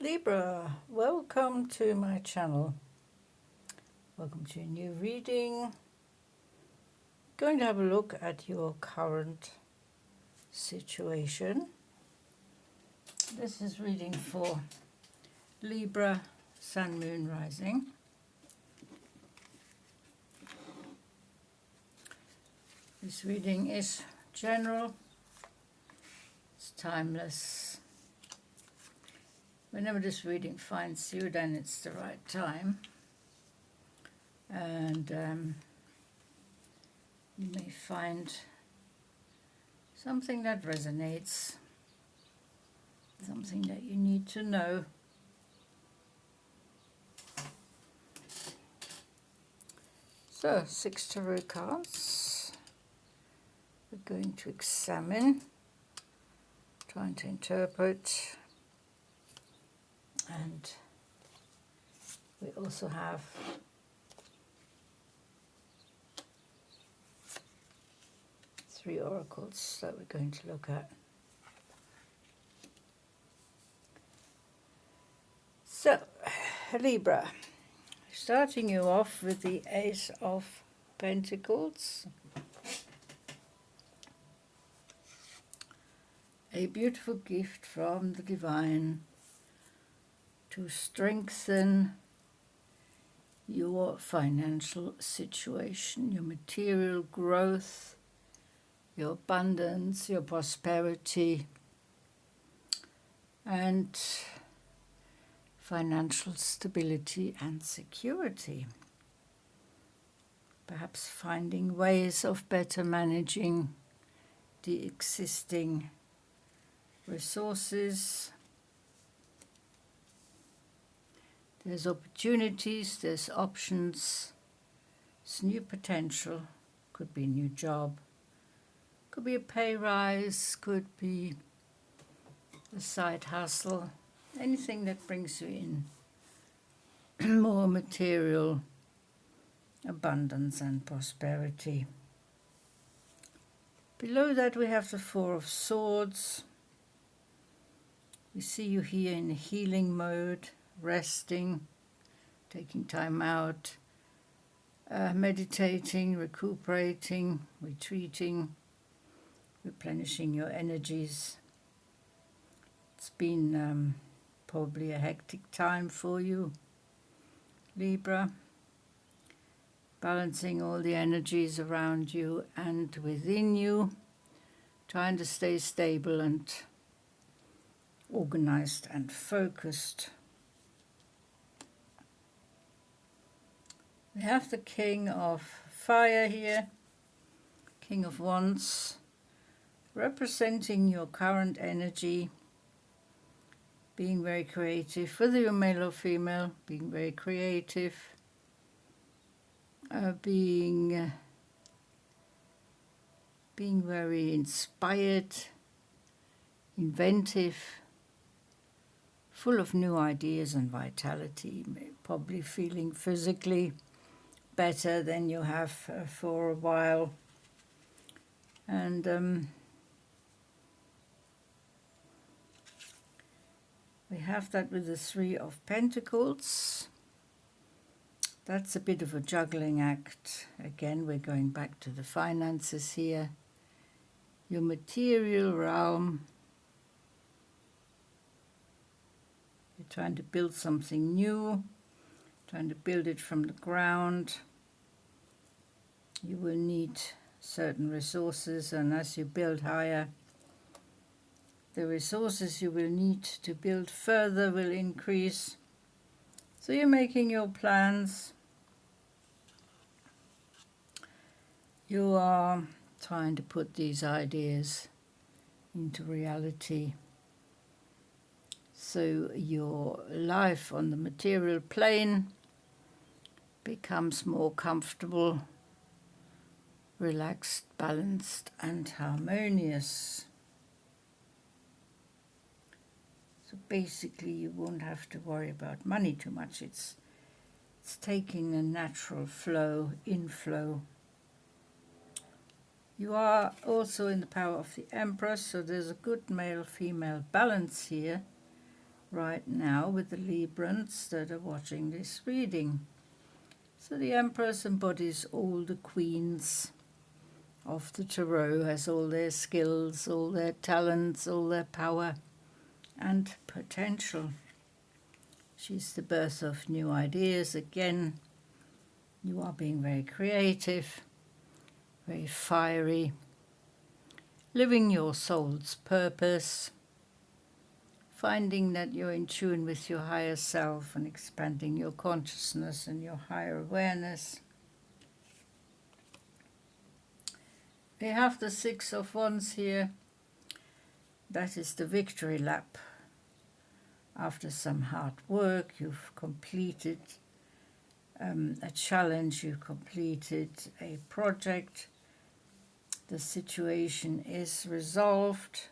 Libra, welcome to my channel. Welcome to a new reading. Going to have a look at your current situation. This is reading for Libra, Sun, Moon, Rising. This reading is general. It's timeless. Whenever this reading finds you, then it's the right time. And you may find something that resonates, something that you need to know. So, 6 tarot cards. We're going to examine, trying to interpret. And we also have three oracles that we're going to look at. So, Libra, starting you off with the Ace of Pentacles. A beautiful gift from the divine to strengthen your financial situation, your material growth, your abundance, your prosperity, and financial stability and security. Perhaps finding ways of better managing the existing resources. There's opportunities, there's options, there's new potential. Could be a new job, could be a pay rise, could be a side hustle, anything that brings you in more material abundance and prosperity. Below that we have the Four of Swords. We see you here in healing mode, resting, taking time out, meditating, recuperating, retreating, replenishing your energies. It's been probably a hectic time for you, Libra, balancing all the energies around you and within you, trying to stay stable and organized and focused. We have the King of Fire here, King of Wands, representing your current energy, being very creative, whether you're male or female, being very creative, being very inspired, inventive, full of new ideas and vitality, probably feeling physically better than you have for a while. And we have that with the Three of Pentacles. That's a bit of a juggling act. Again, we're going back to the finances here. Your material realm. You're trying to build something new, trying to build it from the ground. You will need certain resources, and as you build higher, the resources you will need to build further will increase. So you're making your plans. You are trying to put these ideas into reality. So your life on the material plane becomes more comfortable, relaxed, balanced, and harmonious. So basically you won't have to worry about money too much. It's taking a natural flow, inflow. You are also in the power of the Empress, so there's a good male-female balance here. right now with the Librans that are watching this reading. So the Empress embodies all the queens of the Tarot, has all their skills, all their talents, all their power and potential. She's the birth of new ideas. Again, you are being very creative, very fiery, living your soul's purpose, finding that you're in tune with your higher self and expanding your consciousness and your higher awareness. We have the Six of Wands here. That is the victory lap. After some hard work, you've completed a challenge, you've completed a project. The situation is resolved.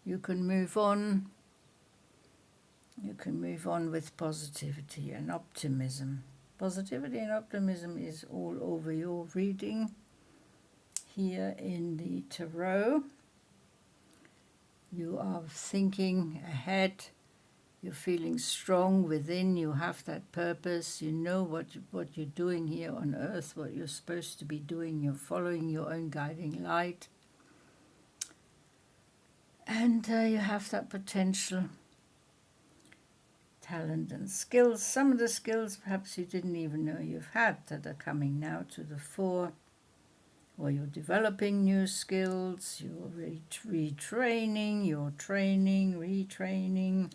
You can move on. You can move on with positivity and optimism. Positivity and optimism is all over your reading here in the Tarot. You are thinking ahead. You're feeling strong within. You have that purpose. You know what you're doing here on earth, what you're supposed to be doing. You're following your own guiding light. And you have that potential, talent and skills. Some of the skills perhaps you didn't even know you've had that are coming now to the fore. Or you're developing new skills. You're retraining, you're training, retraining.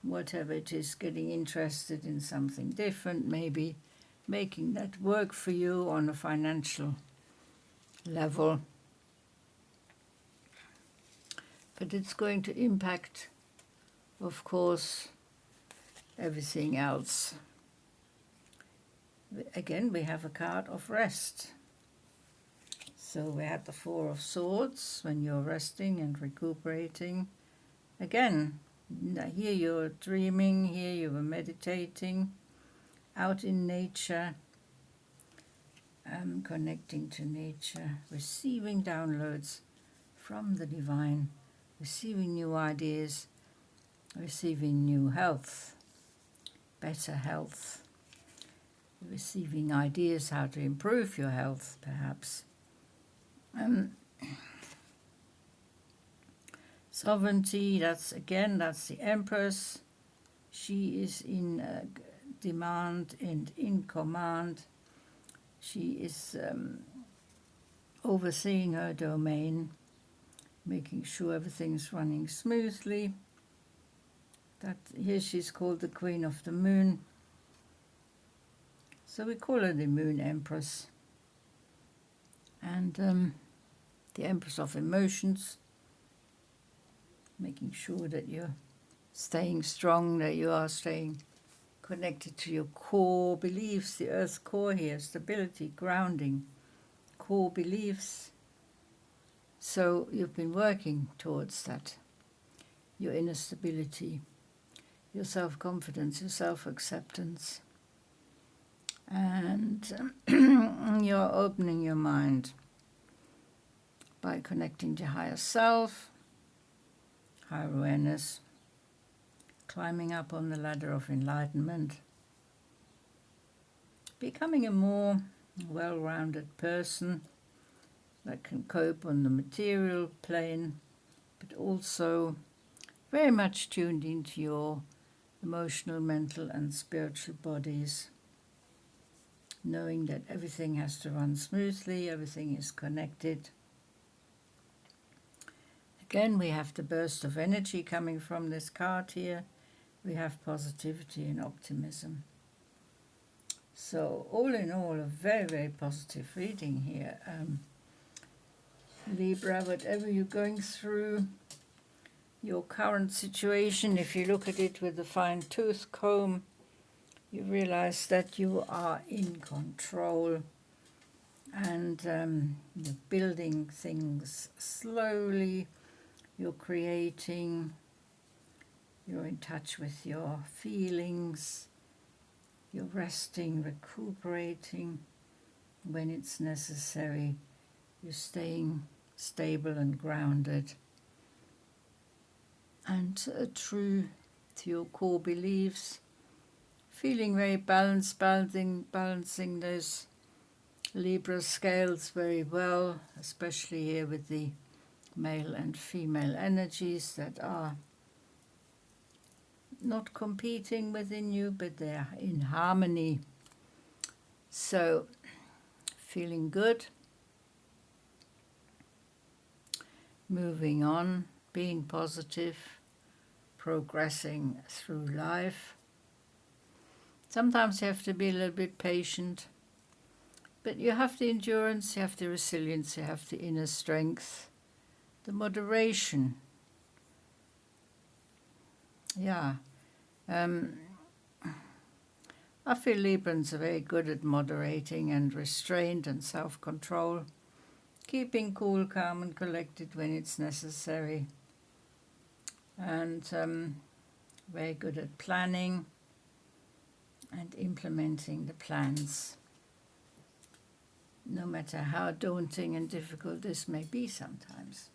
Whatever it is, getting interested in something different, maybe making that work for you on a financial level. But it's going to impact, of course, everything else. Again, we have a card of rest. So we had the Four of Swords when you're resting and recuperating. Again, here you're dreaming, here you were meditating, out in nature, connecting to nature, receiving downloads from the divine, receiving new ideas, receiving new health, better health, receiving ideas how to improve your health, perhaps. Sovereignty, that's the Empress. She is in demand and in command. She is overseeing her domain, making sure everything's running smoothly. Here she's called the Queen of the Moon. So we call her the Moon Empress. And the Empress of Emotions, making sure that you're staying strong, that you are staying connected to your core beliefs, the earth core here, stability, grounding, core beliefs. So you've been working towards that, your inner stability, your self-confidence, your self-acceptance. And you're opening your mind by connecting to higher self, higher awareness, climbing up on the ladder of enlightenment, becoming a more well-rounded person that can cope on the material plane, but also very much tuned into your emotional, mental and spiritual bodies, knowing that everything has to run smoothly, everything is connected. Again, we have the burst of energy coming from this card here. We have positivity and optimism. So all in all, a very, very positive reading here. Libra, whatever you're going through, your current situation, if you look at it with a fine-tooth comb, you realize that you are in control and you're building things slowly, you're creating, you're in touch with your feelings, you're resting, recuperating when it's necessary, you're staying stable and grounded. And a true to your core beliefs. Feeling very balanced, balancing those Libra scales very well, especially here with the male and female energies that are not competing within you, but they're in harmony. So, feeling good. Moving on, being positive, progressing through life. Sometimes you have to be a little bit patient, but you have the endurance, you have the resilience, you have the inner strength, the moderation. Yeah. I feel Librans are very good at moderating and restraint and self-control, keeping cool, calm and collected when it's necessary, and very good at planning and implementing the plans, no matter how daunting and difficult this may be sometimes.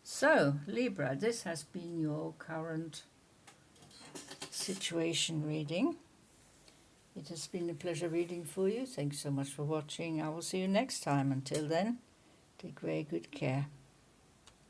So, Libra, this has been your current situation reading. It has been a pleasure reading for you. Thanks so much for watching. I will see you next time. Until then, take very good care.